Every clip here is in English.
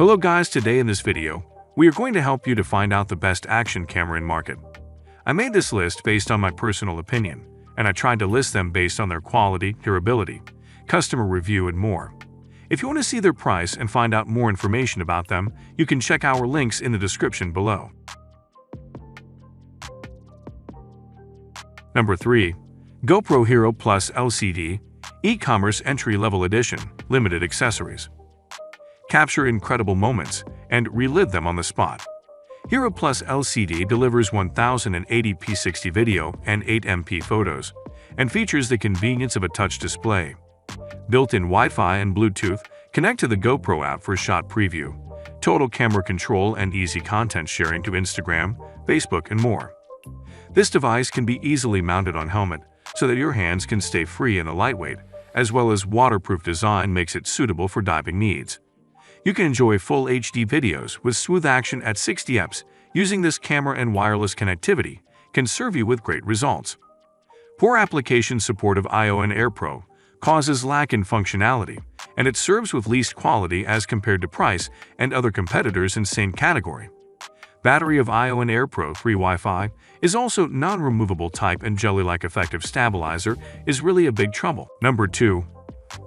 Hello guys, today in this video, we are going to help you to find out the best action camera in market. I made this list based on my personal opinion, and I tried to list them based on their quality, durability, customer review, and more. If you want to see their price and find out more information about them, you can check our links in the description below. Number 3. GoPro Hero Plus LCD E-Commerce Entry-Level Edition Limited Accessories. Capture incredible moments and relive them on the spot. Hero Plus LCD delivers 1080p 60 video and 8MP photos, and features the convenience of a touch display. Built-in Wi-Fi and Bluetooth, connect to the GoPro app for shot preview, total camera control, and easy content sharing to Instagram, Facebook, and more. This device can be easily mounted on helmet so that your hands can stay free and lightweight, as well as waterproof design makes it suitable for diving needs. You can enjoy full HD videos with smooth action at 60 fps. Using this camera and wireless connectivity can serve you with great results. Poor application support of I/O and AirPro causes lack in functionality, and it serves with least quality as compared to price and other competitors in same category. Battery of I/O and AirPro 3 Wi-Fi is also non-removable type, and jelly-like effective stabilizer is really a big trouble. Number 2.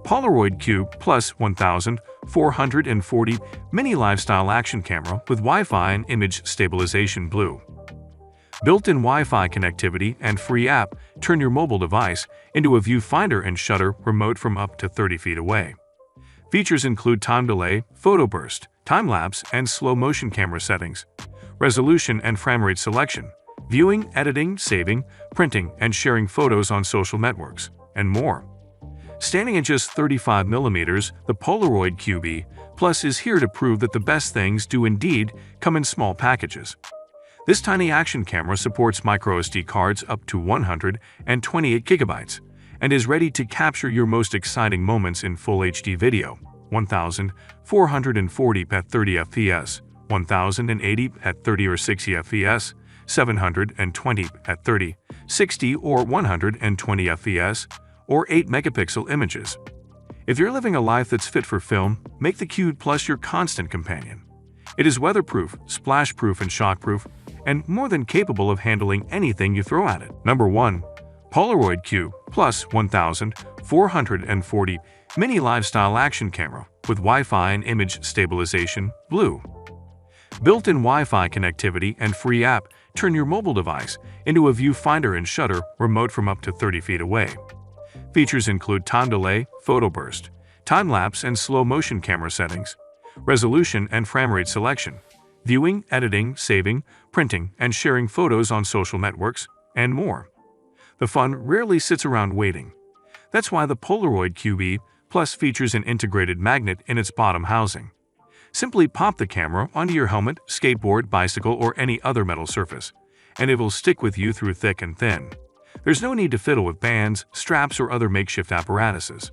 Polaroid Q Plus 1440 Mini Lifestyle Action Camera with Wi-Fi and Image Stabilization Blue. Built-in Wi-Fi connectivity and free app turn your mobile device into a viewfinder and shutter remote from up to 30 feet away. Features include time delay, photo burst, time-lapse, and slow-motion camera settings, resolution and frame rate selection, viewing, editing, saving, printing, and sharing photos on social networks, and more. Standing at just 35mm, the Polaroid QB Plus is here to prove that the best things do indeed come in small packages. This tiny action camera supports microSD cards up to 128GB and is ready to capture your most exciting moments in Full HD video, 1440p at 30 fps, 1080p at 30 or 60 fps, 720p at 30, 60 or 120 fps, or 8-megapixel images. If you're living a life that's fit for film, make the Q Plus your constant companion. It is weatherproof, splash-proof, and shock-proof, and more than capable of handling anything you throw at it. Number 1. Polaroid Q Plus 1440 Mini Lifestyle Action Camera with Wi-Fi and Image Stabilization Blue. Built-in Wi-Fi connectivity and free app turn your mobile device into a viewfinder and shutter remote from up to 30 feet away. Features include time delay, photo burst, time-lapse and slow-motion camera settings, resolution and frame rate selection, viewing, editing, saving, printing, and sharing photos on social networks, and more. The fun rarely sits around waiting. That's why the Polaroid QB Plus features an integrated magnet in its bottom housing. Simply pop the camera onto your helmet, skateboard, bicycle, or any other metal surface, and it will stick with you through thick and thin. There's no need to fiddle with bands, straps, or other makeshift apparatuses.